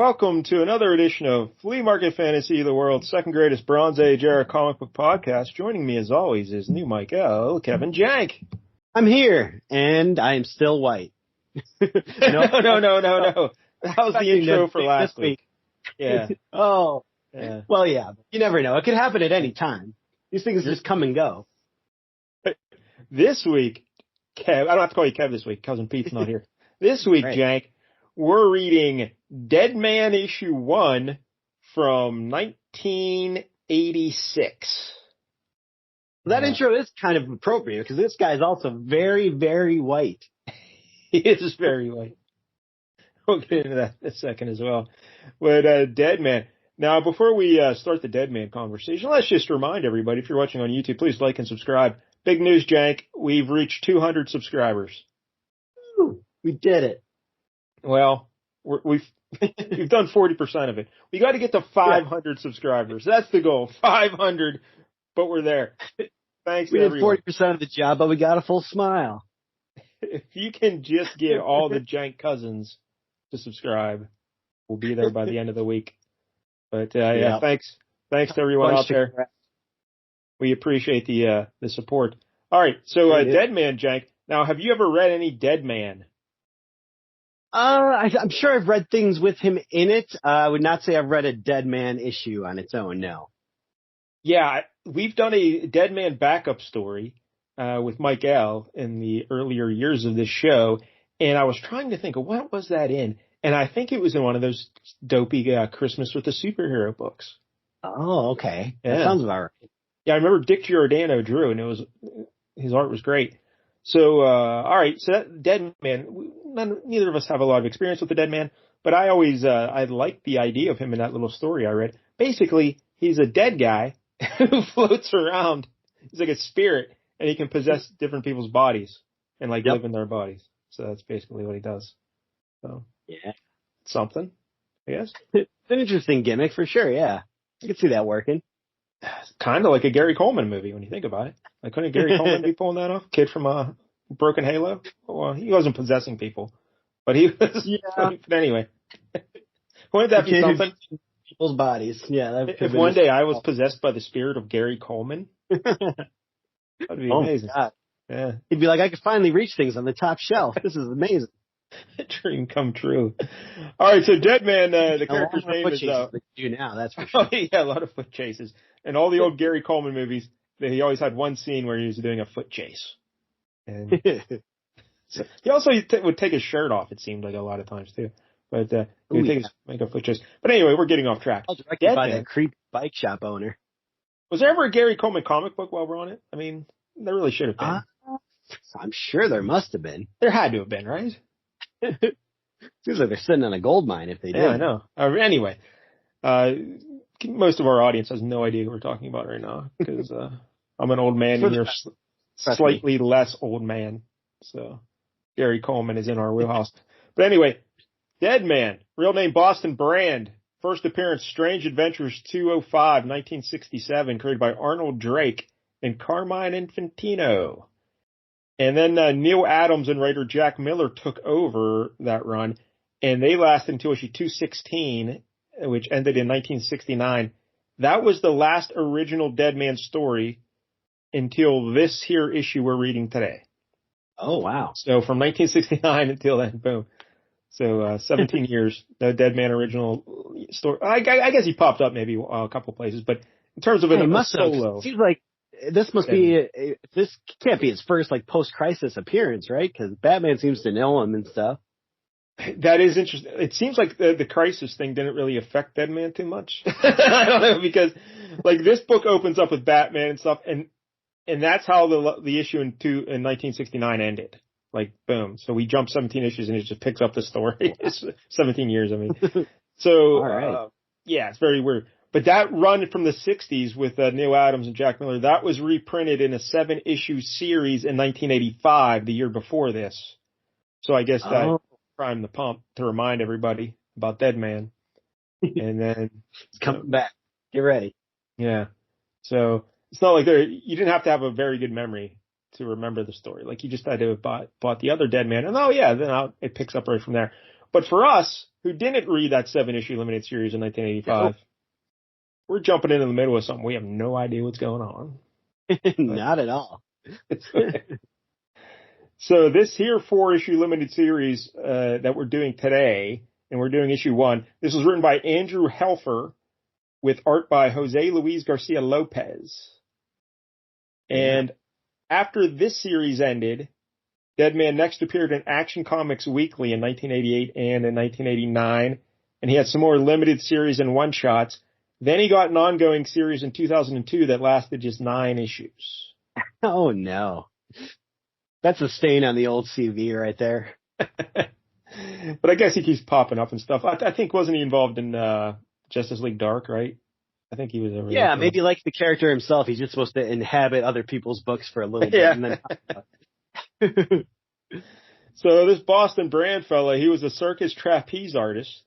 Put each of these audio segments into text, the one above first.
welcome to another edition of Flea Market Fantasy, the world's second greatest Bronze Age era comic book podcast. Joining me as always is new Mike L, Kevin Jank. I'm here, and I am still white. No. That was the intro for last week. Yeah. Oh. Yeah. Well, yeah. You never know. It could happen at any time. These things just come and go. This week, Kev, I don't have to call you Kev this week. Cousin Pete's not here. This week, right. Jank, we're reading Deadman issue 1 from 1986. That intro is kind of appropriate because this guy is also very, very white. He is very white. We'll get into that in a second as well. But Deadman. Now, before we start the Deadman conversation, let's just remind everybody, if you're watching on YouTube, please like and subscribe. Big news, Jank. We've reached 200 subscribers. Ooh, we did it. Well, we've done 40% of it. We got to get to 500 subscribers. That's the goal. 500, but we're there. Thanks to everyone. We did 40% of the job, but we got a full smile. If you can just get all the Jank cousins to subscribe, we'll be there by the end of the week. But yeah, thanks to everyone out there. We appreciate the support. All right, so Deadman, Jank. Now, have you ever read any Deadman? I'm sure I've read things with him in it. I would not say I've read a Deadman issue on its own, no. Yeah, we've done a Deadman backup story with Mike L. in the earlier years of this show, and I was trying to think of what was that in, and I think it was in one of those dopey Christmas with the Superhero books. Oh, okay. Yeah. That sounds about right. Yeah, I remember Dick Giordano drew, and his art was great. So, all right, so that Deadman, neither of us have a lot of experience with the Deadman, but I always, I liked the idea of him in that little story I read. Basically, he's a dead guy who floats around. He's like a spirit, and he can possess different people's bodies and live in their bodies. So that's basically what he does. So, yeah, something, I guess. It's an interesting gimmick for sure. Yeah, I could see that working. Kind of like a Gary Coleman movie when you think about it. Like, couldn't Gary Coleman be pulling that off? Kid from Broken Halo? Well, he wasn't possessing people, but he was. Yeah. But anyway, wouldn't that be something? People's bodies. Yeah. If one day I was possessed by the spirit of Gary Coleman, that'd be amazing. God. Yeah. He'd be like, I could finally reach things on the top shelf. This is amazing. Dream come true. All right, so Deadman, the character's name is. Do now, that's for sure. Yeah, a lot of foot chases. And all the old Gary Coleman movies, he always had one scene where he was doing a foot chase. And so he also would take his shirt off, it seemed like a lot of times, too. But he would make a foot chase. But anyway, we're getting off track. Directed by that creepy bike shop owner. Was there ever a Gary Coleman comic book while we're on it? I mean, there really should have been. I'm sure there must have been. There had to have been, right? Seems like they're sitting on a gold mine if they did. Yeah, I know. Anyway, most of our audience has no idea who we're talking about right now because I'm an old man and you're slightly less old man. So Gary Coleman is in our wheelhouse. But anyway, Deadman, real name Boston Brand. First appearance, Strange Adventures 205, 1967, created by Arnold Drake and Carmine Infantino. And then Neil Adams and writer Jack Miller took over that run, and they lasted until issue 216, which ended in 1969. That was the last original Deadman story until this here issue we're reading today. Oh, wow. So from 1969 until then, boom. So 17 years, no Deadman original story. I guess he popped up maybe a couple places, but in terms of a solo. It seems like this must be, this can't be his first post-crisis appearance, right? Because Batman seems to know him and stuff. That is interesting. It seems like the crisis thing didn't really affect Deadman too much. I don't know, because this book opens up with Batman and stuff, and that's how the issue in 1969 ended. Boom. So we jump 17 issues and it just picks up the story. It's 17 years, I mean. So, all right. Yeah, it's very weird. But that run from the 60s with Neil Adams and Jack Miller, that was reprinted in a 7-issue series in 1985, the year before this. So I guess that primed the pump to remind everybody about Deadman. And then it's coming back. Get ready. Yeah. So it's not like you didn't have to have a very good memory to remember the story. You just had to have bought the other Deadman. And then it picks up right from there. But for us, who didn't read that 7-issue limited series in 1985, we're jumping into the middle of something. We have no idea what's going on. Not at all. So this here 4-issue limited series that we're doing today, and we're doing issue 1, this was written by Andrew Helfer with art by Jose Luis Garcia-Lopez. And after this series ended, Deadman next appeared in Action Comics Weekly in 1988 and in 1989, and he had some more limited series and one-shots. Then he got an ongoing series in 2002 that lasted just 9 issues. Oh, no. That's a stain on the old CV right there. But I guess he keeps popping up and stuff. I think, wasn't he involved in Justice League Dark, right? I think he was over there. Yeah, maybe like the character himself. He's just supposed to inhabit other people's books for a little bit. And then... So this Boston Brand fella, he was a circus trapeze artist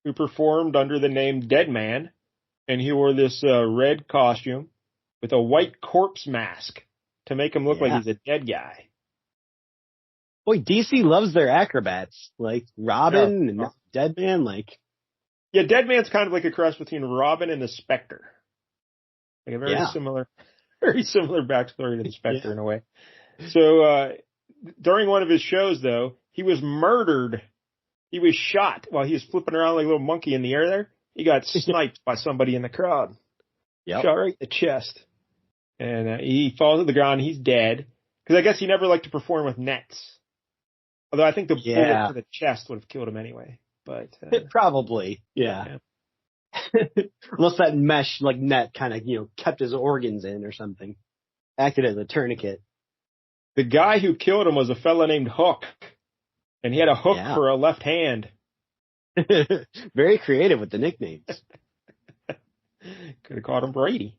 who performed under the name Deadman, and he wore this red costume with a white corpse mask to make him look like he's a dead guy. Boy, DC loves their acrobats, like Robin and Deadman, like... Yeah, Deadman's kind of like a cross between Robin and the Spectre. Like a very similar backstory to the Spectre in a way. So, during one of his shows, though, he was murdered. He was shot while he was flipping around like a little monkey in the air there. He got sniped by somebody in the crowd. Shot right in the chest. And he falls to the ground. He's dead. Because I guess he never liked to perform with nets. Although I think the bullet to the chest would have killed him anyway. But probably, yeah. Unless that mesh like net kind of kept his organs in or something, acted as a tourniquet. The guy who killed him was a fella named Hook, and he had a hook for a left hand. Very creative with the nicknames. Could have called him Brady,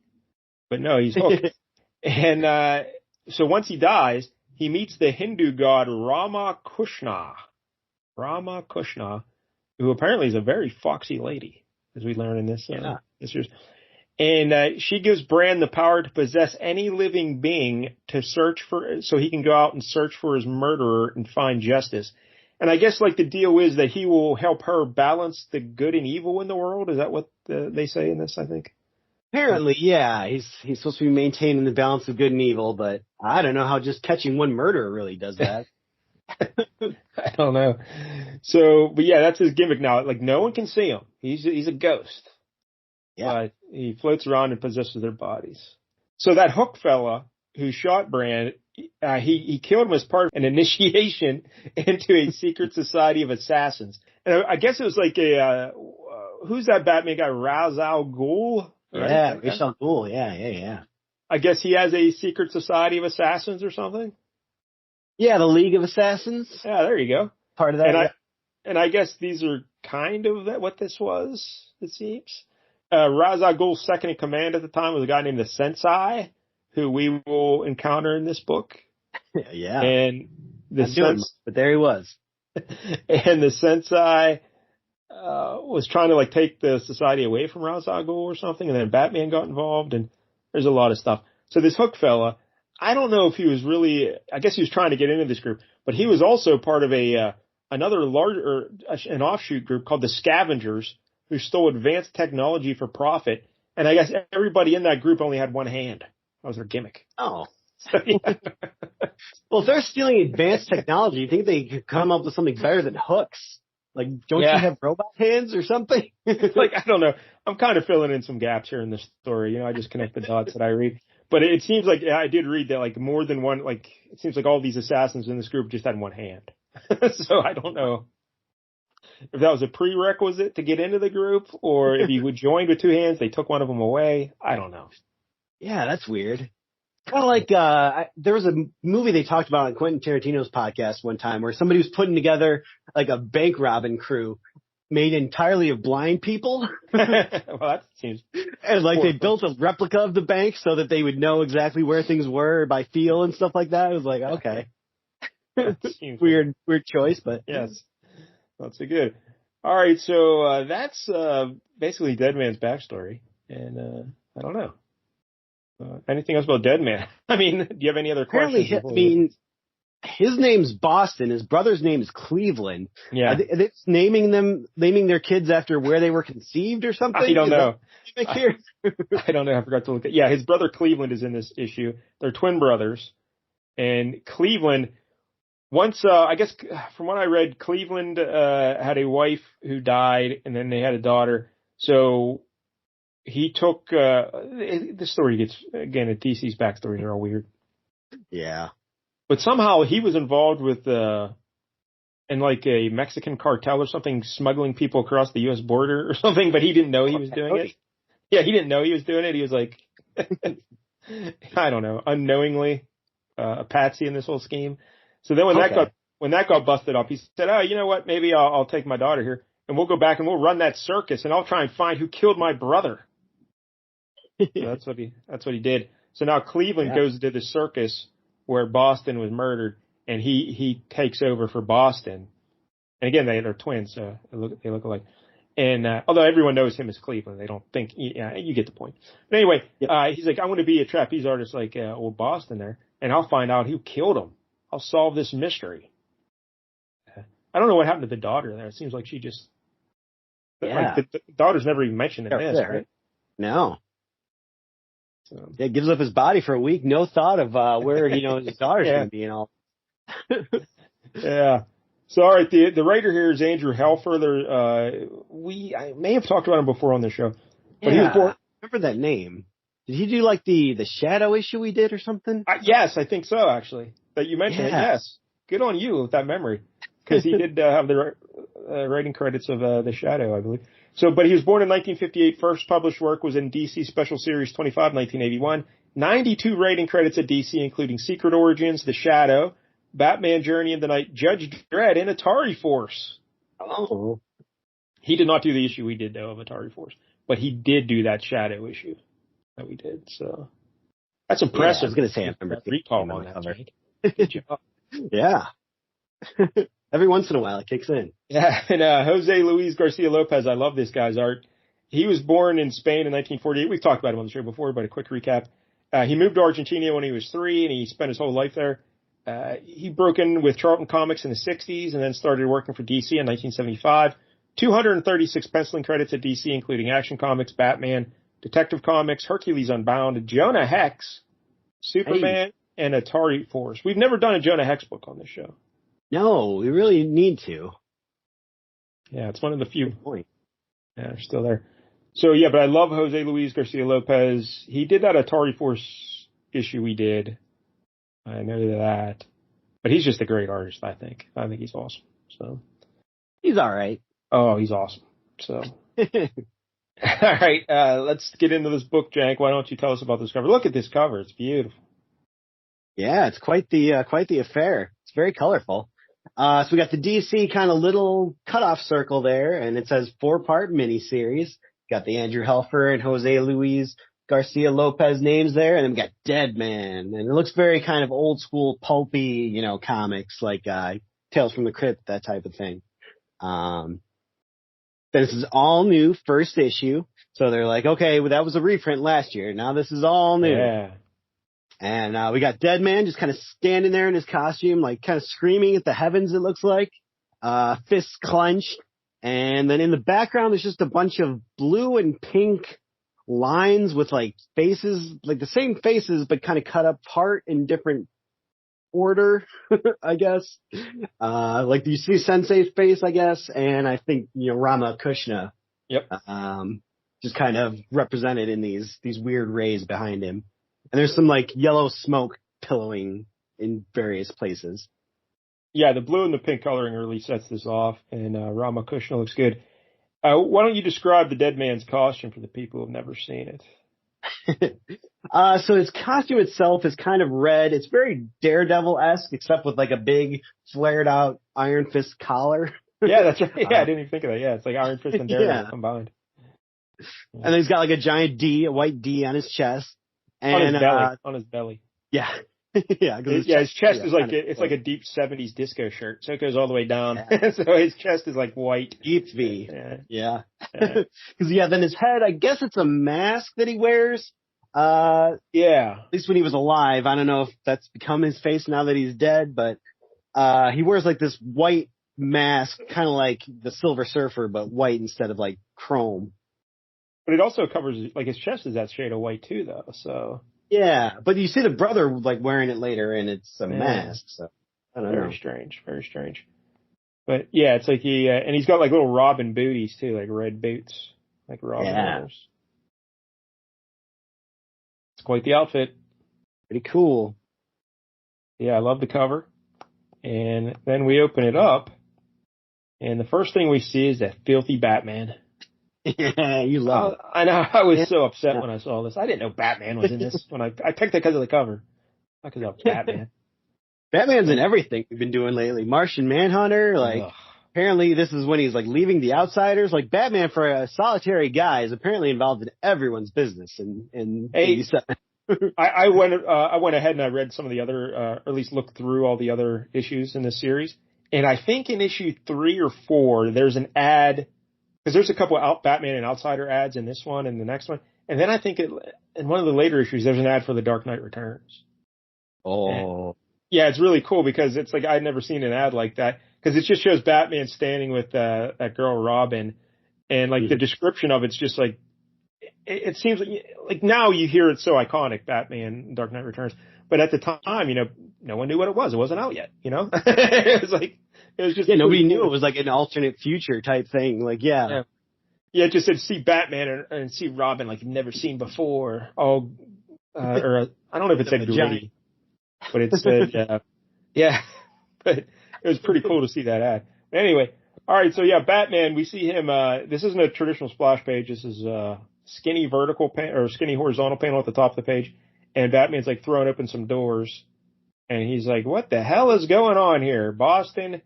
but no, he's Hook. And so once he dies, he meets the Hindu god Rama Kushna. Who apparently is a very foxy lady, as we learn in this series. And she gives Brand the power to possess any living being so he can go out and search for his murderer and find justice. And I guess like the deal is that he will help her balance the good and evil in the world. Is that what they say in this, I think? Apparently, yeah. He's supposed to be maintaining the balance of good and evil, but I don't know how just catching one murderer really does that. I don't know. So, but yeah, that's his gimmick now. Like, no one can see him. He's a ghost. Yeah. But he floats around and possesses their bodies. So that Hook fella who shot Brand, he killed him as part of an initiation into a secret society of assassins. And I guess it was like who's that Batman guy? Ra's al Ghul? Right? Yeah, Ra's al Ghul. Yeah. I guess he has a secret society of assassins or something. Yeah, the League of Assassins. Yeah, there you go. Part of that. And I guess these are kind of what this was, it seems. Ra's al Ghul's second in command at the time was a guy named the Sensei, who we will encounter in this book. Yeah. And but there he was. And the Sensei was trying to take the society away from Ra's al Ghul or something, and then Batman got involved, and there's a lot of stuff. So this Hook fella, I don't know if he was really, I guess he was trying to get into this group, but he was also part of another larger, an offshoot group called the Scavengers, who stole advanced technology for profit. And I guess everybody in that group only had one hand. That was their gimmick. Oh. So, yeah. Well, if they're stealing advanced technology, you think they could come up with something better than hooks? Like, don't you have robot hands or something? I don't know. I'm kind of filling in some gaps here in this story. I just connect the dots that I read. But it seems like I did read that more than one, it seems like all these assassins in this group just had one hand. So I don't know if that was a prerequisite to get into the group, or if you would join with two hands, they took one of them away. I don't know. Yeah, that's weird. Kind of like, there was a movie they talked about on Quentin Tarantino's podcast one time where somebody was putting together a bank robbing crew made entirely of blind people. Well, that seems. And they built a replica of the bank so that they would know exactly where things were by feel and stuff like that. It was like, okay. Weird choice, but. Yes. That's good. All right. So, that's, basically Deadman's backstory. And, I don't know. Anything else about Deadman? I mean, do you have any other questions? Apparently, his name's Boston. His brother's name is Cleveland. Yeah. Are they naming their kids after where they were conceived or something? I don't know. I don't know. I forgot to look at. Yeah, his brother Cleveland is in this issue. They're twin brothers, and Cleveland. Once, I guess, from what I read, Cleveland had a wife who died, and then they had a daughter. So he took. The story gets again. DC's backstories are all weird. Yeah. But somehow he was involved with in like a Mexican cartel or something, smuggling people across the U.S. border or something. But he didn't know he was doing it. Yeah, he didn't know he was doing it. He was like, I don't know, unknowingly a patsy in this whole scheme. So then when that got busted up, he said, "Oh, you know what? Maybe I'll take my daughter here, and we'll go back and we'll run that circus, and I'll try and find who killed my brother." So that's what he did. So now Cleveland goes to the circus where Boston was murdered, and he takes over for Boston. And again, they're twins, so they look alike. And although everyone knows him as Cleveland, they don't think. Yeah, you get the point. But anyway, he's like, "I'm going to be a trapeze artist like old Boston there, and I'll find out who killed him. I'll solve this mystery." I don't know what happened to the daughter there. It seems like she just, like the daughter's never even mentioned in this, right? No. So. Yeah, gives up his body for a week. No thought of where his daughter's going to be and all. Yeah. So all right, the writer here is Andrew Helfer. I may have talked about him before on the show, but he was born. Remember that name? Did he do like the Shadow issue we did or something? Yes, I think so. Actually, that you mentioned it. Yes, good on you with that memory, because he did have the writing credits of the Shadow, I believe. So, but he was born in 1958. First published work was in DC Special Series 25, 1981. 92 writing credits at DC, including Secret Origins, The Shadow, Batman Journey in the Night, Judge Dredd, and Atari Force. Oh. He did not do the issue we did, though, of Atari Force, but he did do that Shadow issue that we did. So that's impressive. Yeah, I was going to say, I remember recall on that. Good job. Yeah. Every once in a while, it kicks in. Yeah, and Jose Luis Garcia-Lopez, I love this guy's art. He was born in Spain in 1948. We've talked about him on the show before, but a quick recap. He moved to Argentina when he was 3, and he spent his whole life there. He broke in with Charlton Comics in the 60s and then started working for DC in 1975. 236 penciling credits at DC, including Action Comics, Batman, Detective Comics, Hercules Unbound, Jonah Hex, Superman, and Atari Force. We've never done a Jonah Hex book on this show. No, we really need to. Yeah, it's one of the few. Yeah, they're still there. So, yeah, but I love Jose Luis Garcia-Lopez. He did that Atari Force issue we did. I know that. But he's just a great artist, I think. I think he's awesome. So he's all right. Oh, he's awesome. So all right, let's get into this book, Jank. Why don't you tell us about this cover? Look at this cover. It's beautiful. Yeah, it's quite the affair. It's very colorful. So we got the DC kind of little cutoff circle there, and it says 4-part miniseries. Got the Andrew Helfer and Jose Luis Garcia-Lopez names there, and then we got Deadman, and it looks very kind of old school pulpy, comics like Tales from the Crypt, that type of thing. This is all new first issue, so they're like, okay, well, that was a reprint last year. Now this is all new. Yeah. And we got Deadman just kind of standing there in his costume, like kind of screaming at the heavens, it looks like, fists clenched. And then in the background, there's just a bunch of blue and pink lines with like faces, like the same faces, but kind of cut apart in different order, I guess. Like you see Sensei's face, I guess, and I think, Rama Krishna. Yep. Just kind of represented in these weird rays behind him. And there's some like yellow smoke pillowing in various places. Yeah, the blue and the pink coloring really sets this off, and Ramakrishna looks good. Why don't you describe the Deadman's costume for the people who have never seen it? So his costume itself is kind of red. It's very Daredevil-esque, except with like a big flared out Iron Fist collar. Yeah, that's right. Yeah, I didn't even think of that. Yeah, it's like Iron Fist and Daredevil combined. Yeah. And then he's got like a giant D, a white D on his chest. And, on his belly. Yeah. His chest is like it's like a deep 70s disco shirt, so it goes all the way down. Yeah. So his chest is like white. Deep V. Yeah. Because then his head, I guess it's a mask that he wears. Yeah. At least when he was alive. I don't know if that's become his face now that he's dead, but he wears like this white mask, kind of like the Silver Surfer, but white instead of like chrome. But it also covers, like, his chest is that shade of white too, though. So Yeah, but you see the brother like wearing it later, and it's a yeah. mask. So I don't know. Very strange. Very strange. But yeah, it's like and he's got like little Robin booties too, like red boots, like Robin wears. It's quite the outfit. Pretty cool. Yeah, I love the cover. And then we open it up, and the first thing we see is that filthy Batman. Yeah, you love it. I know. I was so upset when I saw this. I didn't know Batman was in this when I picked it because of the cover. Not because of Batman. Batman's in everything we've been doing lately. Martian Manhunter, like, apparently this is when he's like leaving the Outsiders. Like, Batman for a solitary guy is apparently involved in everyone's business. And I went ahead and I read some of the other, or at least looked through all the other issues in this series. And I think in issue 3 or 4, there's an ad, because there's a couple of Batman and Outsider ads in this one and the next one. And then I think in one of the later issues, there's an ad for The Dark Knight Returns. Oh. Yeah, it's really cool because it's like I'd never seen an ad like that, because it just shows Batman standing with that girl Robin, and like the description of it's just like it seems like now you hear it's so iconic, Batman Dark Knight Returns, but at the time, no one knew what it was. It wasn't out yet, it was just nobody knew it was like an alternate future type thing. Like yeah, it just said see Batman and see Robin like you've never seen before. Or I don't know if it said gritty. But it said, but it was pretty cool to see that ad. Anyway, all right, so yeah, Batman, we see him, this isn't a traditional splash page, this is a skinny vertical or skinny horizontal panel at the top of the page, and Batman's like throwing open some doors, and he's like, what the hell is going on here? Boston,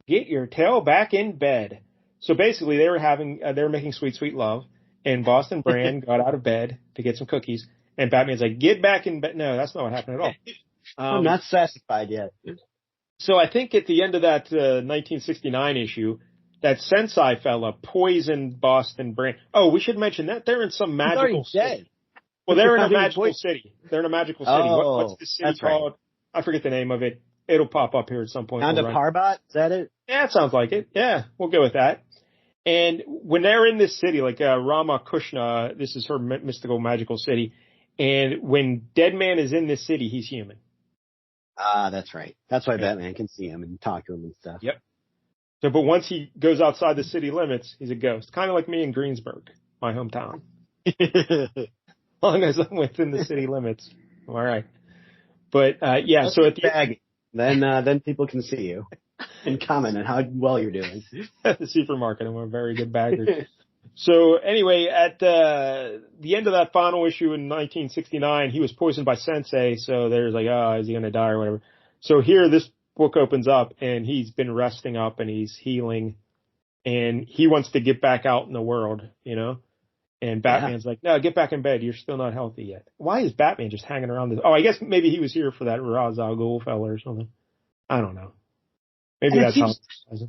get your tail back in bed. So basically they were making sweet, sweet love, and Boston Brand got out of bed to get some cookies, and Batman's like, get back in bed. No, that's not what happened at all. I'm not satisfied yet. So I think at the end of that 1969 issue, that Sensei fella poisoned Boston Brand. Oh, we should mention that they're in some magical city. Well, they're in a magical city. They're in a magical city. What's the city called? Right. I forget the name of it. It'll pop up here at some point. Nanda Parbat? Is that it? Yeah, it sounds like it. Yeah, we'll go with that. And when they're in this city, like Rama Kushna, this is her mystical magical city. And when Deadman is in this city, he's human. Ah, that's right. That's why Batman can see him and talk to him and stuff. Yep. So, but once he goes outside the city limits, he's a ghost. Kind of like me in Greensburg, my hometown. As long as I'm within the city limits, I'm all right. But yeah, so at the then people can see you and comment on how well you're doing. At the supermarket, I'm a very good bagger. So anyway, at the end of that final issue in 1969, he was poisoned by Sensei. So there's like, oh, is he going to die or whatever? So here, this book opens up and he's been resting up and he's healing and he wants to get back out in the world, and Batman's like, no, get back in bed. You're still not healthy yet. Why is Batman just hanging around this? Oh, I guess maybe he was here for that Ra's al Ghul fella or something. I don't know. Maybe that's how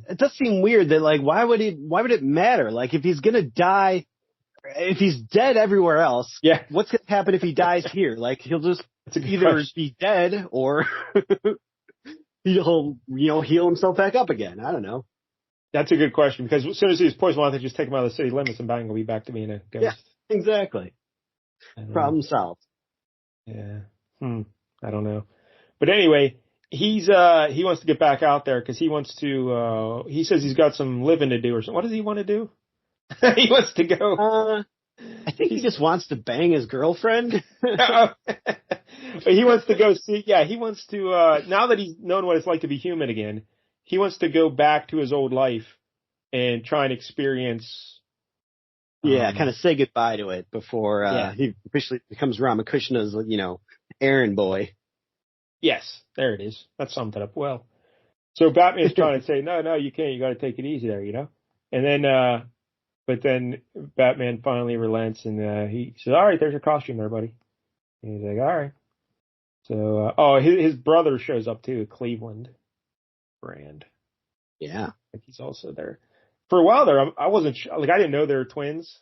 it does seem weird that like why would it matter? Like if he's gonna die, if he's dead everywhere else, what's gonna happen if he dies here? Like he'll just either be dead or he'll heal himself back up again. I don't know. That's a good question because as soon as he's poisoned, why don't they just take him out of the city limits and bang, he'll be back to being a ghost. Yeah, exactly. Problem solved. Yeah. I don't know. But anyway, he wants to get back out there because he wants to, he says he's got some living to do or something. What does he want to do? He wants to go. I think he just wants to bang his girlfriend. He wants to go see, he wants to, now that he's known what it's like to be human again, he wants to go back to his old life and try and experience. Kind of say goodbye to it before he officially becomes Ramakrishna's, errand boy. Yes, there it is. That summed it up well. So Batman's trying to say, no, you can't. You got to take it easy there, And then, but then Batman finally relents and he says, all right, there's your costume there, buddy. And he's like, all right. So, his brother shows up too, Cleveland Brand. Yeah. Like he's also there. For a while there, I wasn't I didn't know they were twins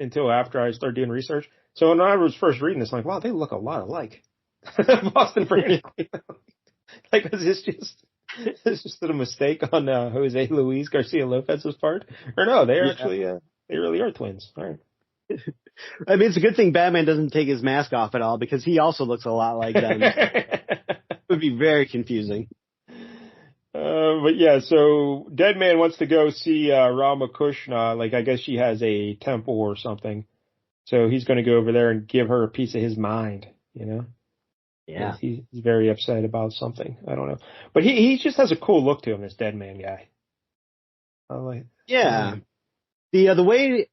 until after I started doing research. So when I was first reading this, I'm like, wow, they look a lot alike. Boston Brand. Like, is this just a mistake on Jose Luis Garcia-Lopez's part? Or no, they're actually, they really are twins. All right. I mean, it's a good thing Batman doesn't take his mask off at all because he also looks a lot like them. It would be very confusing. But yeah, so Deadman wants to go see Ramakrishna. Like, I guess she has a temple or something. So he's going to go over there and give her a piece of his mind, you know? Yeah. He's very upset about something. I don't know. But he just has a cool look to him, this Deadman guy. Yeah. The way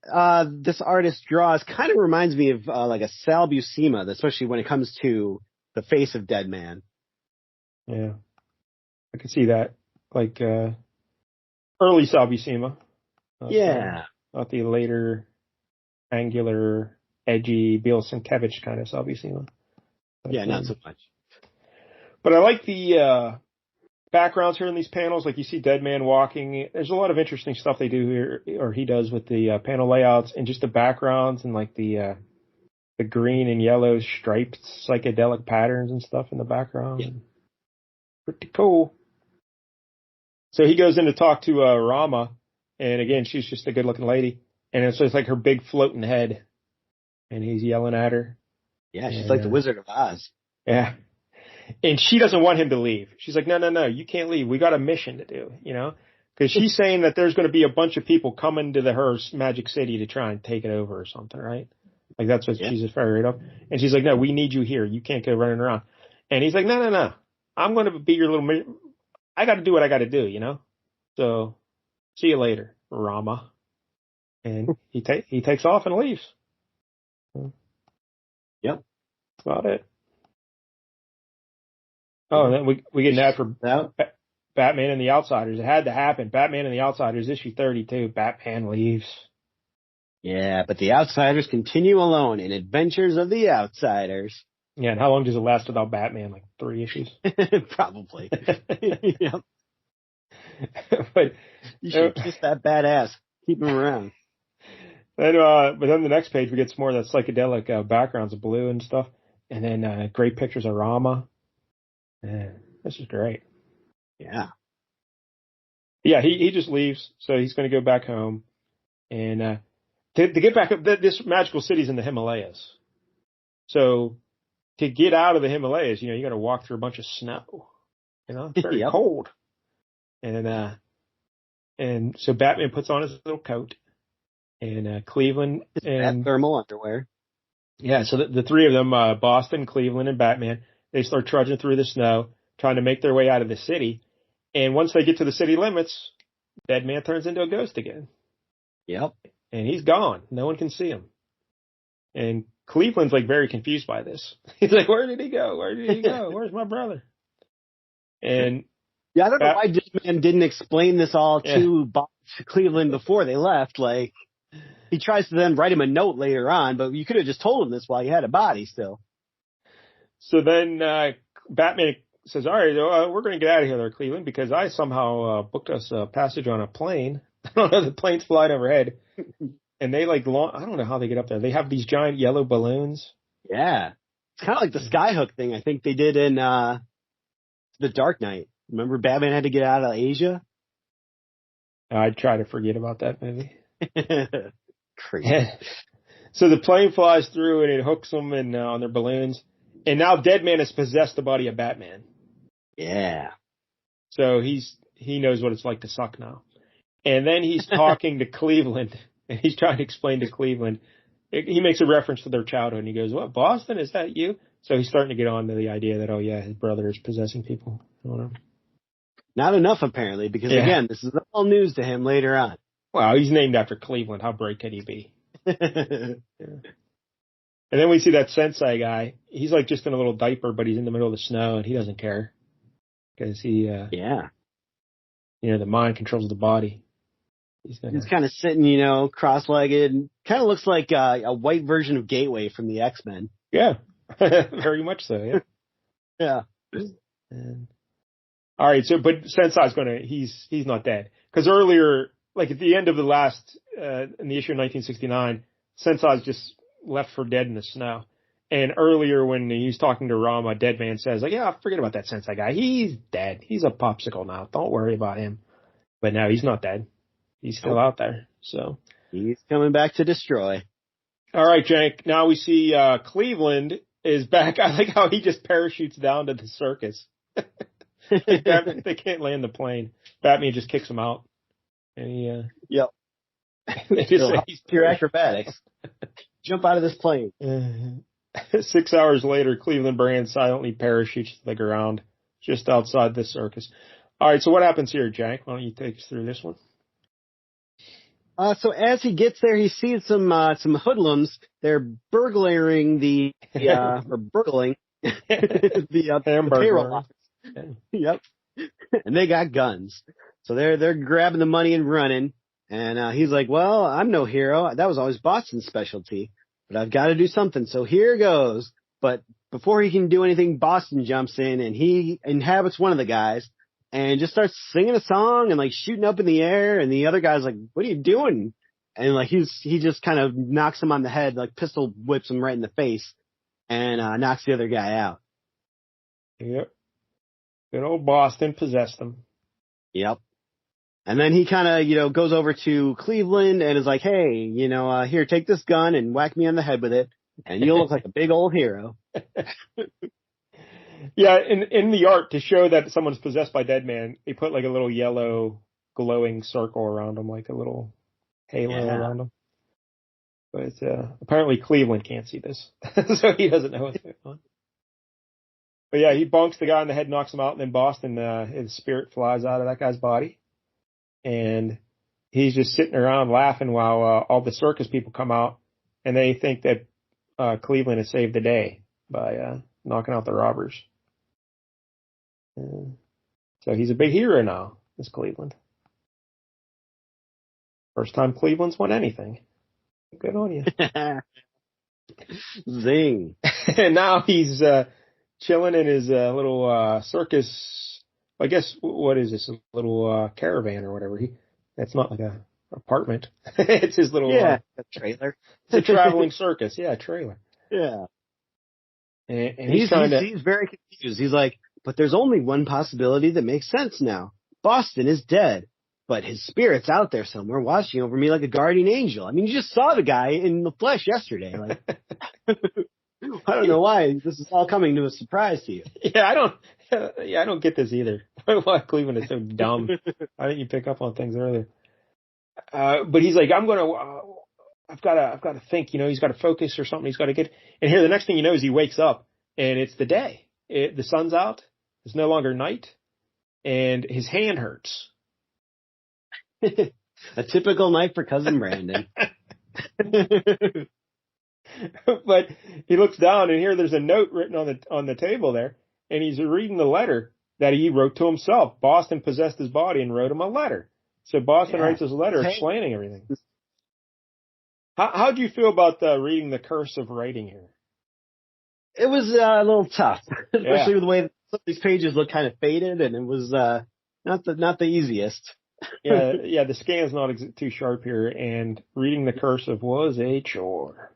this artist draws kind of reminds me of like a Sal Buscema, especially when it comes to the face of Deadman. Yeah. I can see that. Like early Sal Buscema. Not the later angular, edgy, Bill Sienkiewicz kind of Sal Buscema. Yeah, not so much. But I like the backgrounds here in these panels. Like, you see Deadman walking. There's a lot of interesting stuff they do here, or he does, with the panel layouts and just the backgrounds and like the green and yellow striped psychedelic patterns and stuff in the background. Yeah. Pretty cool. So he goes in to talk to Rama, and again, she's just a good-looking lady, and it's just like her big floating head, and he's yelling at her. Yeah, she's like the Wizard of Oz. Yeah. And she doesn't want him to leave. She's like, no, you can't leave. We got a mission to do, you know? Because she's saying that there's going to be a bunch of people coming to her Magic City to try and take it over or something, right? Like, that's what she's afraid of. And she's like, no, we need you here. You can't go running around. And he's like, no. I'm going to be your little... I got to do what I got to do, you know? So, see you later, Rama. And he takes off and leaves. Yep. That's about it. Oh, and then we get an ad for Batman and the Outsiders. It had to happen. Batman and the Outsiders, issue 32. Batman leaves. Yeah, but the Outsiders continue alone in Adventures of the Outsiders. Yeah, and how long does it last without Batman? Like 3 issues? Probably. Yep. But you should kiss that badass. Keep him around. Then, but then the next page, we get some more of that psychedelic backgrounds of blue and stuff. And then great pictures of Rama. Man, this is great. Yeah. Yeah, he just leaves, so he's going to go back home. And to get back up, this magical city's in the Himalayas. So to get out of the Himalayas, you know, you got to walk through a bunch of snow. You know, it's very cold. And so Batman puts on his little coat, and Cleveland and thermal underwear. Yeah, so the three of them, Boston, Cleveland, and Batman, they start trudging through the snow, trying to make their way out of the city. And once they get to the city limits, Deadman turns into a ghost again. Yep. And he's gone. No one can see him. And Cleveland's like very confused by this. He's like, where did he go? Where did he go? Where's my brother? And yeah, I don't know why Deadman didn't explain this all to Cleveland before they left. Like, he tries to then write him a note later on, but you could have just told him this while he had a body still. So then Batman says, all right, we're going to get out of here there, Cleveland, because I somehow booked us a passage on a plane. I don't know, the plane's flying overhead. And they I don't know how they get up there. They have these giant yellow balloons. Yeah. It's kind of like the Skyhook thing I think they did in The Dark Knight. Remember Batman had to get out of Asia? I'd try to forget about that movie. Crazy. So the plane flies through and it hooks them on their balloons. And now Deadman has possessed the body of Batman. Yeah. So he knows what it's like to suck now. And then he's talking to Cleveland, and he's trying to explain to Cleveland. He makes a reference to their childhood, and he goes, what, Boston, is that you? So he's starting to get on to the idea that, oh yeah, his brother is possessing people. I don't know. Not enough, apparently, because again, this is all news to him later on. Wow, he's named after Cleveland. How great could he be? Yeah. And then we see that Sensei guy. He's like just in a little diaper, but he's in the middle of the snow, and he doesn't care. Because he, the mind controls the body. He's kind of sitting, cross-legged. Kind of looks like a white version of Gateway from the X-Men. Yeah, very much so, yeah. Yeah. And, all right, so, but Sensei's he's not dead. Because earlier, like at the end of the last, in the issue of 1969, Sensei's just left for dead in the snow. And earlier when he's talking to Rama, Deadman says, like, yeah, forget about that Sensei guy. He's dead. He's a popsicle now. Don't worry about him. But no, he's not dead. He's still out there. So he's coming back to destroy. All right, Jank. Now we see Cleveland is back. I like how he just parachutes down to the circus. They can't land the plane. Batman just kicks him out. And he, yep. They just say he's pure acrobatics. Jump out of this plane. 6 hours later, Cleveland Brand silently parachutes to the ground just outside the circus. All right, so what happens here, Jank? Why don't you take us through this one? So as he gets there, he sees some hoodlums. They're burglaring or burgling the payroll office. Yeah. Yep. And they got guns. So they're grabbing the money and running. And he's like, well, I'm no hero. That was always Boston's specialty. But I've got to do something. So here goes. But before he can do anything, Boston jumps in and he inhabits one of the guys and just starts singing a song and like shooting up in the air. And the other guy's like, what are you doing? And like he just kind of knocks him on the head, like pistol whips him right in the face and knocks the other guy out. Yep. Good old Boston possessed him. Yep. And then he kind of, goes over to Cleveland and is like, hey, here, take this gun and whack me on the head with it. And you'll look like a big old hero. Yeah, in the art, to show that someone's possessed by Deadman, they put like a little yellow glowing circle around him, like a little halo around him. But apparently Cleveland can't see this, so he doesn't know what's going on. But yeah, he bonks the guy on the head, knocks him out, and then Boston, his spirit flies out of that guy's body. And he's just sitting around laughing while all the circus people come out, and they think that Cleveland has saved the day by knocking out the robbers. So he's a big hero now, this Cleveland. First time Cleveland's won anything. Good on you. Zing. And now he's chilling in his little circus. I guess, what is this? A little caravan or whatever. That's not like a apartment. It's his little a trailer. It's a traveling circus. Yeah, a trailer. Yeah. And he's very confused. He's like, but there's only one possibility that makes sense now. Boston is dead, but his spirit's out there somewhere watching over me like a guardian angel. I mean, you just saw the guy in the flesh yesterday. Like, I don't know why this is all coming to a surprise to you. Yeah, I don't get this either. Why Cleveland is so dumb. Why didn't you pick up on things earlier? But he's like, I've got to think, he's got to focus or something. He's got to get, and here the next thing you know is he wakes up and it's the day. The sun's out. It's no longer night and his hand hurts. A typical night for Cousin Brandon. But he looks down and here there's a note written on the table there, and he's reading the letter that he wrote to himself. Boston possessed his body and wrote him a letter. So Boston writes this letter explaining everything. How'd you feel about reading the curse of writing here? It was a little tough, especially with the way some of these pages look kind of faded, and it was not the easiest. Yeah, the scan's not too sharp here, and reading the cursive was a chore.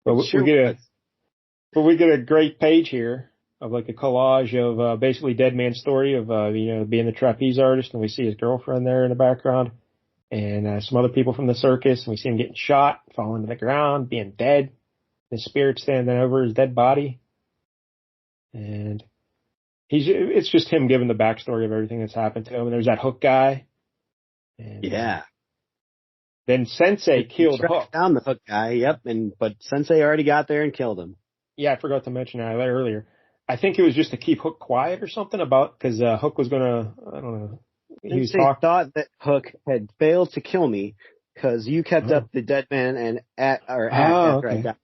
But we get a great page here of like a collage of basically Deadman's story of being the trapeze artist, and we see his girlfriend there in the background, and some other people from the circus, and we see him getting shot, falling to the ground, being dead. His spirit standing over his dead body, and it's just him giving the backstory of everything that's happened to him. And there's that Hook guy. And, then Sensei killed Hook. Down the Hook guy, yep. But Sensei already got there and killed him. Yeah, I forgot to mention that earlier. I think it was just to keep Hook quiet or something because Hook was gonna, I don't know. Sensei thought that Hook had failed to kill me because you kept up the Deadman and after I got.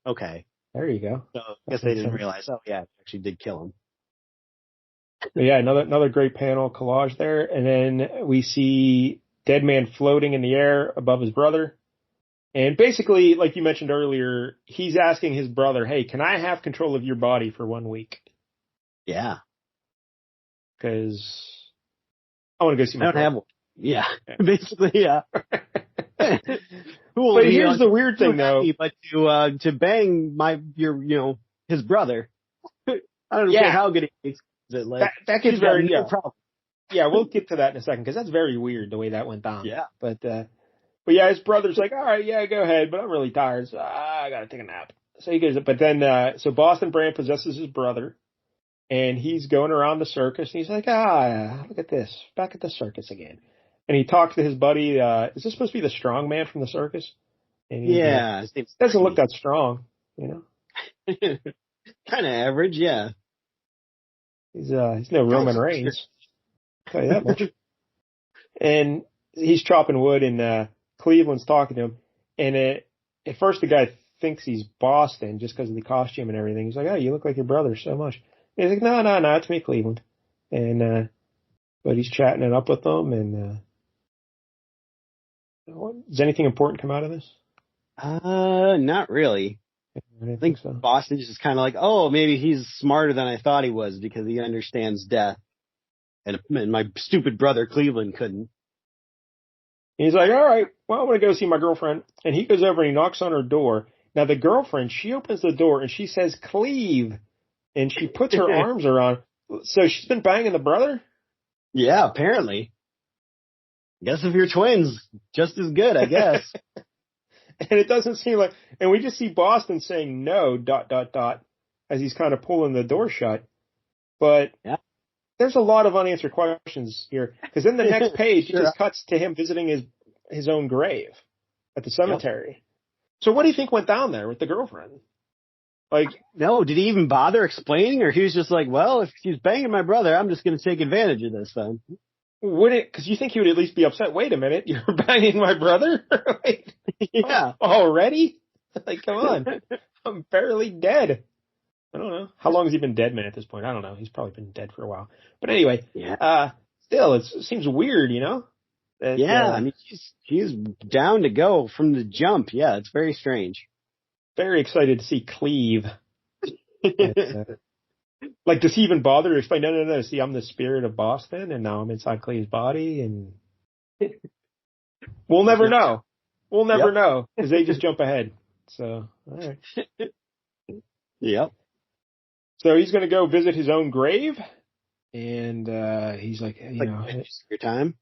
Okay. There you go. So I guess they didn't realize. Oh yeah, actually did kill him. But yeah, another great panel collage there, and then we see Deadman floating in the air above his brother, and basically, like you mentioned earlier, he's asking his brother, "Hey, can I have control of your body for 1 week?" Yeah. Because I want to go see my brother. I don't have one. Yeah. Basically, yeah. Cool. But here's the weird thing, though. But to bang his brother. I don't care how good he is. That gets very no problem. Yeah, we'll get to that in a second because that's very weird the way that went down. Yeah. But yeah, his brother's like, all right, yeah, go ahead, but I'm really tired, so I gotta take a nap. So he goes, but then so Boston Brand possesses his brother, and he's going around the circus, and he's like, look at this, back at the circus again. And he talks to his buddy. Is this supposed to be the strong man from the circus? And he doesn't look that strong, you know. Kind of average, yeah. He's no Roman Reigns. I'll tell you that much. And he's chopping wood, and Cleveland's talking to him. And at first, the guy thinks he's Boston just because of the costume and everything. He's like, "Oh, you look like your brother so much." And he's like, "No, it's me, Cleveland." And but he's chatting it up with them. And does anything important come out of this? Not really. I think so. Boston just kind of like, oh, maybe he's smarter than I thought he was because he understands death. And my stupid brother Cleveland couldn't. He's like, all right, well, I'm going to go see my girlfriend. And he goes over and he knocks on her door. Now, the girlfriend, she opens the door and she says, Cleve. And she puts her arms around. So she's been banging the brother? Yeah, apparently. Guess if you're twins, just as good, I guess. And it doesn't seem like, and we just see Boston saying no, ... as he's kind of pulling the door shut. But there's a lot of unanswered questions here. Because then the next page, it just cuts to him visiting his own grave at the cemetery. Yep. So what do you think went down there with the girlfriend? Like, no, did he even bother explaining? Or he was just like, well, if she's banging my brother, I'm just going to take advantage of this then. Would it? Because you think he would at least be upset. Wait a minute, you're banging my brother? Wait, yeah, already? Like, come on, I'm barely dead. I don't know how long has he been Deadman at this point. I don't know. He's probably been dead for a while. But anyway, still, it seems weird, you know. That, I mean, she's down to go from the jump. Yeah, it's very strange. Very excited to see Cleve. Like, does he even bother to explain? No. See, I'm the spirit of Boston, and now I'm inside Cleve's body, and we'll never know. We'll never know because they just jump ahead. So, all right. Yep. So he's going to go visit his own grave, and he's like, you know, your time.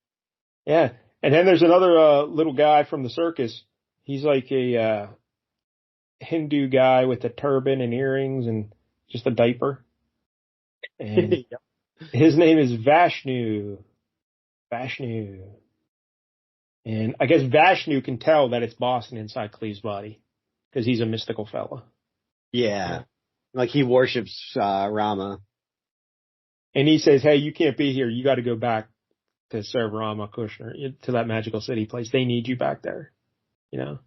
Yeah, and then there's another little guy from the circus. He's like a Hindu guy with a turban and earrings and just a diaper. And his name is Vashnu. And I guess Vashnu can tell that it's Boston inside Cleve's body because he's a mystical fella. Yeah. Like he worships Rama. And he says, hey, you can't be here. You got to go back to serve Rama Kushner, to that magical city place. They need you back there. You know,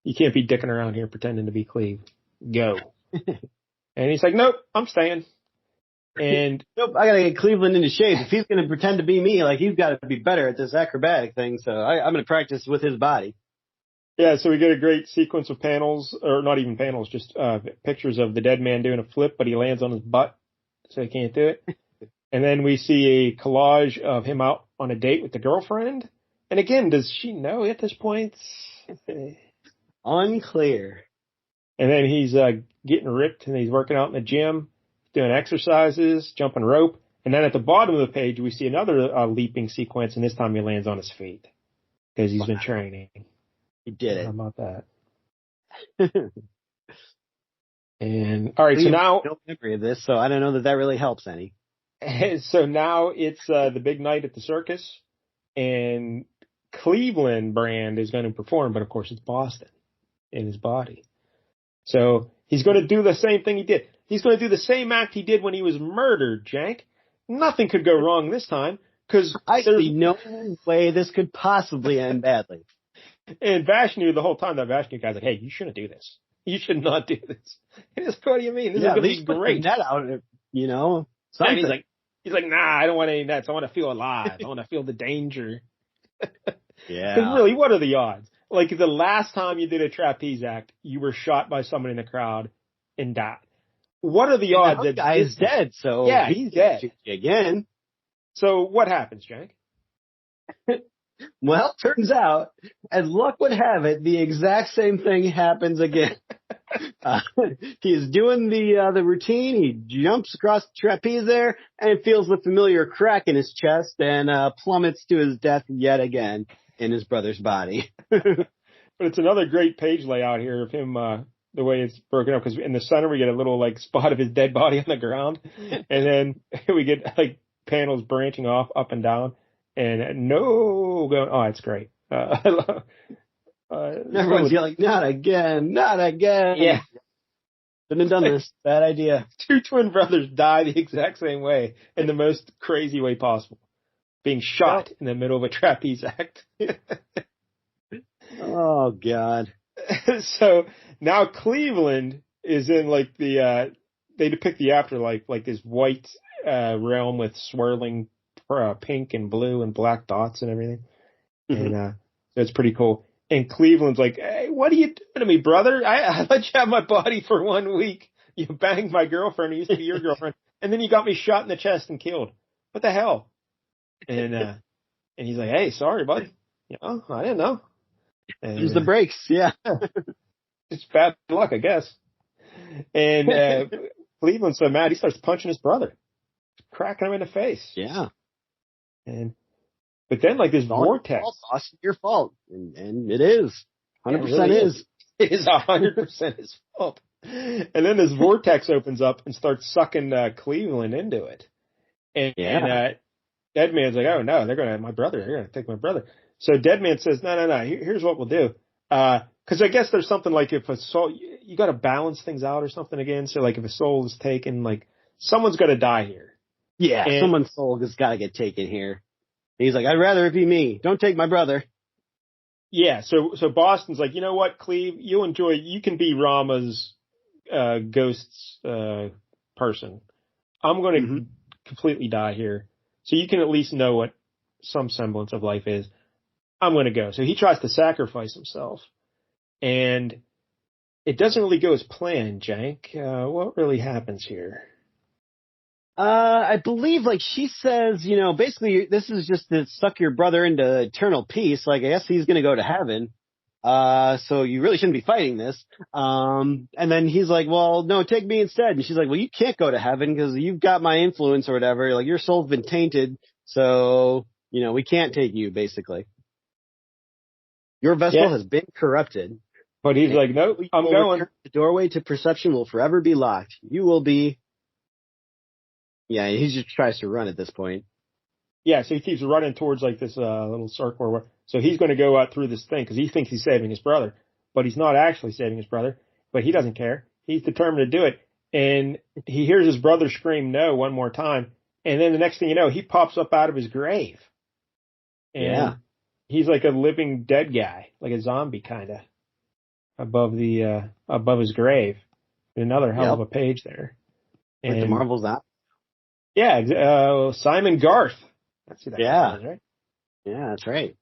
you can't be dicking around here pretending to be Cleve. Go. And he's like, nope, I'm staying. And nope, I gotta get Cleveland into shape. If he's gonna pretend to be me, like he's got to be better at this acrobatic thing. So I'm gonna practice with his body. Yeah, so we get a great sequence of panels, or not even panels, just pictures of the dead man doing a flip, but he lands on his butt, so he can't do it. And then we see a collage of him out on a date with the girlfriend. And again, does she know at this point? Unclear. And then he's getting ripped, and he's working out in the gym, doing exercises, jumping rope. And then at the bottom of the page, we see another leaping sequence, and this time he lands on his feet because he's been training. He did it. How about that? And all right, so now no memory of this, so I don't know that really helps any. So now it's the big night at the circus, and Cleveland Brand is going to perform, but of course it's Boston in his body. So he's going to do the same thing he did. He's going to do the same act he did when he was murdered, Jank. Nothing could go wrong this time because there's no way this could possibly end badly. And Vashnu, the whole time, that Vashnu guy's like, hey, you shouldn't do this. You should not do this. And he's like, what do you mean? This is going to be great. That out, you know. And he's like, nah, I don't want any of that. So I want to feel alive. I want to feel the danger. Yeah. Because really, what are the odds? Like the last time you did a trapeze act, you were shot by someone in the crowd and died. What are the odds that guy is dead? So yeah, he's dead again. So what happens, Jank? Well, turns out, as luck would have it, the exact same thing happens again. Uh, he's doing the routine. He jumps across the trapeze there and feels the familiar crack in his chest and plummets to his death yet again in his brother's body. But it's another great page layout here of him, the way it's broken up, because in the center we get a little like spot of his dead body on the ground, and then we get like panels branching off up and down, and no going. Oh, it's great. Everyone's yelling, "Not again! Not again!" Yeah. Shouldn't have done this. Bad idea. Two twin brothers die the exact same way in the most crazy way possible, being shot in the middle of a trapeze act. Oh God. So now Cleveland is in like they depict the afterlife like this white realm with swirling pink and blue and black dots and everything. Mm-hmm. And so it's pretty cool. And Cleveland's like, hey, what are you doing to me, brother? I let you have my body for 1 week. You banged my girlfriend who used to be your girlfriend. And then you got me shot in the chest and killed. What the hell? And he's like, hey, sorry, bud. You know, I didn't know. Use the brakes, yeah. It's bad luck, I guess. And Cleveland's so mad, he starts punching his brother, cracking him in the face. Yeah. But then, like, this vortex. Boss, your fault. And it is. 100% really is. It is 100% his fault. And then this vortex opens up and starts sucking Cleveland into it. And Deadman's like, oh, no, they're going to have my brother. They're going to take my brother. So Deadman says, no. Here's what we'll do. Because I guess there's something like if a soul, you got to balance things out or something again. So like if a soul is taken, like someone's got to die here. Yeah, someone's soul has got to get taken here. He's like, I'd rather it be me. Don't take my brother. Yeah. So Boston's like, you know what, Cleve, you can be Rama's ghost's person. I'm going to completely die here. So you can at least know what some semblance of life is. I'm going to go. So he tries to sacrifice himself, and it doesn't really go as planned, Jank. What really happens here? I believe, like, she says, you know, basically this is just to suck your brother into eternal peace. Like, I guess he's going to go to heaven. So you really shouldn't be fighting this. And then he's like, well, no, take me instead. And she's like, well, you can't go to heaven because you've got my influence or whatever. Like, your soul's been tainted. So, you know, we can't take you, basically. Your vessel has been corrupted. But he's like, nope, I'm going. The doorway to perception will forever be locked. You will be. Yeah, he just tries to run at this point. Yeah, so he keeps running towards like this little circle. So he's going to go out through this thing because he thinks he's saving his brother. But he's not actually saving his brother. But he doesn't care. He's determined to do it. And he hears his brother scream no one more time. And then the next thing you know, he pops up out of his grave. And he's like a living dead guy, like a zombie kind of, above his grave. Another hell of a page there. Like the Marvel's app. Yeah, Simon Garth. That's who that is, right? Yeah, that's right.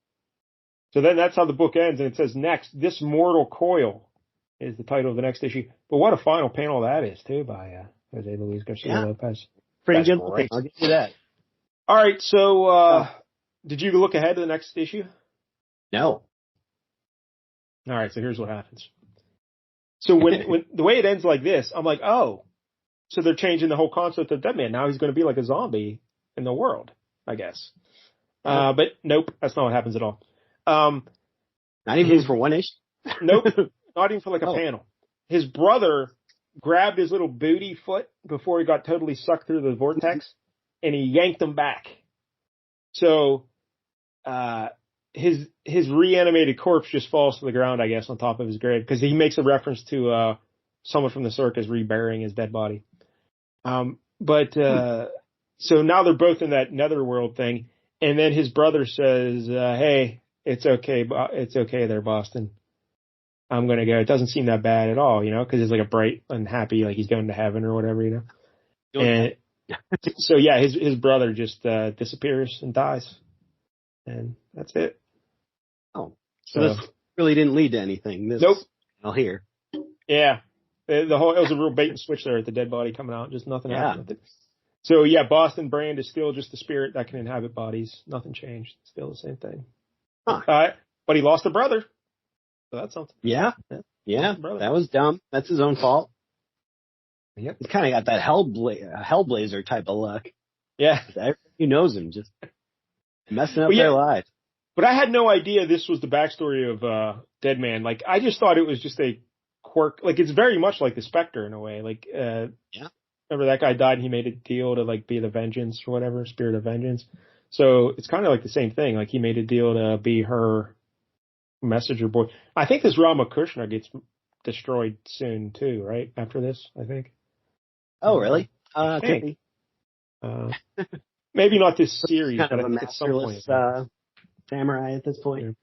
So then that's how the book ends, and it says next, This Mortal Coil is the title of the next issue. But what a final panel that is, too, by Jose Luis Garcia-Lopez. Pretty good looking. I'll give you that. All right, so did you look ahead to the next issue? No. All right, so here's what happens. So when the way it ends like this, I'm like, oh, so they're changing the whole concept of Deadman. Now he's going to be like a zombie in the world, I guess. But nope, that's not what happens at all. Not even for one issue? Nope, not even for like a panel. His brother grabbed his little booty foot before he got totally sucked through the vortex, and he yanked him back. So his reanimated corpse just falls to the ground, I guess, on top of his grave, because he makes a reference to someone from the circus reburying his dead body. So now they're both in that netherworld thing, and then his brother says, hey, it's okay there, Boston. I'm going to go. It doesn't seem that bad at all, you know, because it's like a bright and happy, like he's going to heaven or whatever, you know. And so, yeah, his brother just disappears and dies. And that's it. Oh, so this really didn't lead to anything. Nope. I'll hear. Yeah. It was a real bait and switch there at the dead body coming out. Just nothing happened with it. So, yeah, Boston Brand is still just the spirit that can inhabit bodies. Nothing changed. Still the same thing. Huh. But he lost a brother. So that's something. Yeah. That was dumb. That's his own fault. Yep. He's kind of got that Hellblazer type of look. Yeah. Everybody who knows him just messing up their lives. But I had no idea this was the backstory of Deadman. Like, I just thought it was just a quirk. Like, it's very much like the Spectre in a way. Like, remember that guy died and he made a deal to, like, be the vengeance or whatever, spirit of vengeance. So it's kind of like the same thing. Like, he made a deal to be her messenger boy. I think this Ramakrishna gets destroyed soon, too, right? After this, I think. Oh, really? Could be. Maybe not this series, kind but of I think at some point. Samurai at this point. Yeah.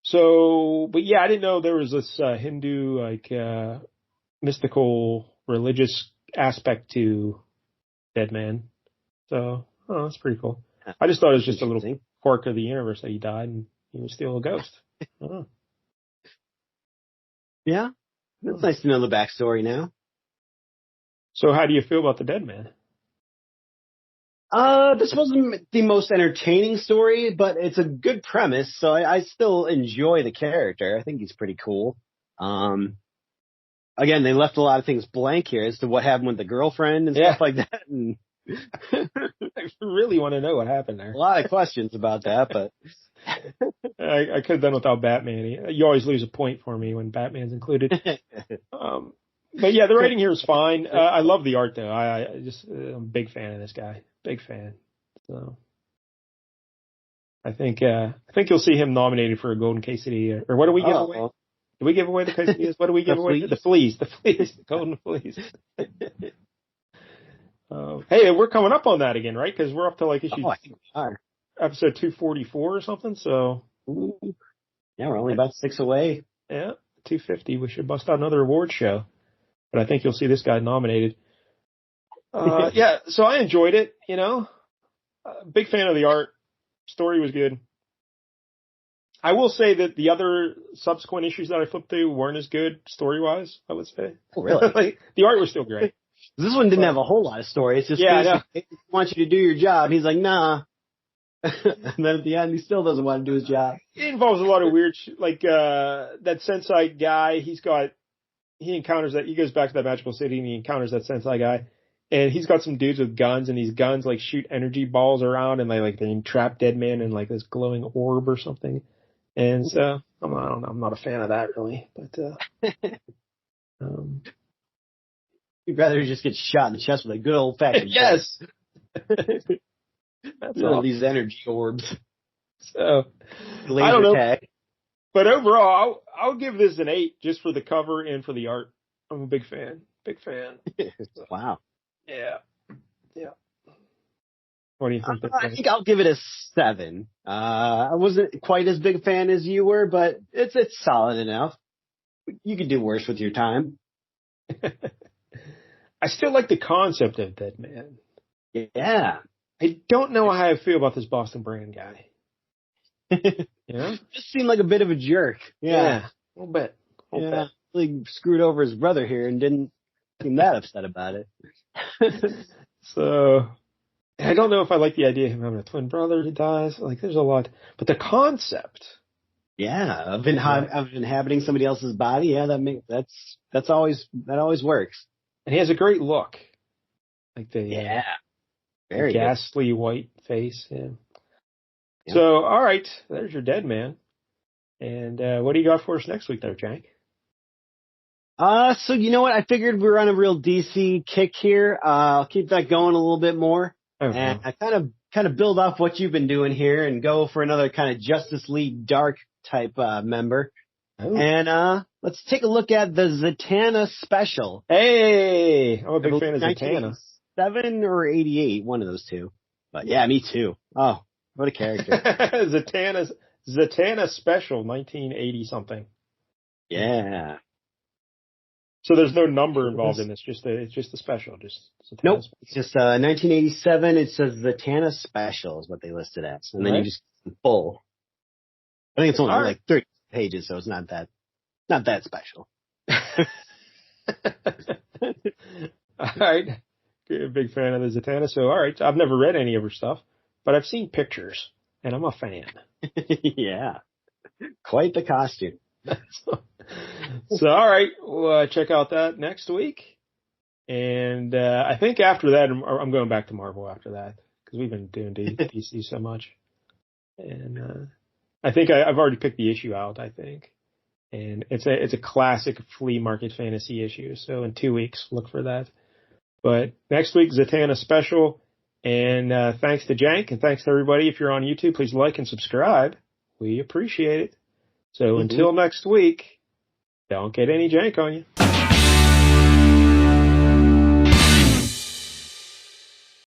So, but yeah, I didn't know there was this Hindu, like, mystical religious aspect to Deadman. So, that's pretty cool. I just thought it was just a little quirk of the universe that he died and he was still a ghost. Yeah. It's nice to know the backstory now. So how do you feel about the Deadman? This wasn't the most entertaining story, but it's a good premise, so I still enjoy the character. I think he's pretty cool. Again, they left a lot of things blank here as to what happened with the girlfriend and stuff like that. And I really want to know what happened there. A lot of questions about that, but I could have done without Batman. You always lose a point for me when Batman's included. But yeah, the writing here is fine. I love the art though. I'm a big fan of this guy. Big fan. So I think you'll see him nominated for a Golden Quesadilla. Or what do we give away? Do we give away the quesadillas? What do we give away? The fleas. The Golden Fleas. Hey, we're coming up on that again, right? Because we're up to like episode 244 or something. So yeah, we're only about 6 away. Yeah, 250. We should bust out another award show. But I think you'll see this guy nominated. Yeah, so I enjoyed it, you know. Big fan of the art. Story was good. I will say that the other subsequent issues that I flipped through weren't as good story-wise, I would say. Oh, really? Like, the art was still great. This one didn't have a whole lot of story. It's just, he wants you to do your job. He's like, nah. And then at the end, he still doesn't want to do his job. It involves a lot of weird shit. Like, that Sensei guy, he goes back to that magical city and he encounters that Sensei guy. And he's got some dudes with guns, and these guns like shoot energy balls around, and they entrap Deadman in like this glowing orb or something. And so I don't know, I'm not a fan of that really, but you'd rather just get shot in the chest with a good old fashioned yes. That's all these energy orbs. So laser I don't know, tag. But overall, I'll give this an 8 just for the cover and for the art. I'm a big fan. Wow. Yeah. What do you think? I think I'll give it a 7. I wasn't quite as big a fan as you were, but it's solid enough. You could do worse with your time. I still like the concept of Deadman. Yeah. I don't know how I feel about this Boston Brand guy. Just seemed like a bit of a jerk. Yeah. A little bit. He screwed over his brother here and didn't seem that upset about it. So, I don't know if I like the idea of him having a twin brother who dies. Like, there's a lot. But the concept. Yeah, of inhabiting somebody else's body. Yeah, that always works. And he has a great look. Like the very ghastly white face. Yeah. So, all right, there's your Deadman. And what do you got for us next week there, Jank? So you know what? I figured we were on a real DC kick here. I'll keep that going a little bit more. Okay. And I kind of build off what you've been doing here and go for another kind of Justice League Dark type member. Oh. And let's take a look at the Zatanna special. Hey, I'm a big fan of Zatanna. 7 or 88, one of those two. But yeah, me too. Oh, what a character. Zatanna special, 1980 something. Yeah. So there's no number involved in this. It's just a special. Nope. Special. It's just 1987. It says Zatanna special is what they listed as, and then you just full. I think it's only like 30 pages, so it's not that special. All right. You're a big fan of the Zatanna. So all right, I've never read any of her stuff, but I've seen pictures, and I'm a fan. Yeah. Quite the costume. So, all right, we'll check out that next week. And I think after that, I'm going back to Marvel after that because we've been doing DC so much. And I think I've already picked the issue out, I think. And it's a classic Flea Market Fantasy issue. So in 2 weeks, look for that. But next week, Zatanna special. And thanks to Jank and thanks to everybody. If you're on YouTube, please like and subscribe. We appreciate it. So until next week, don't get any jank on you.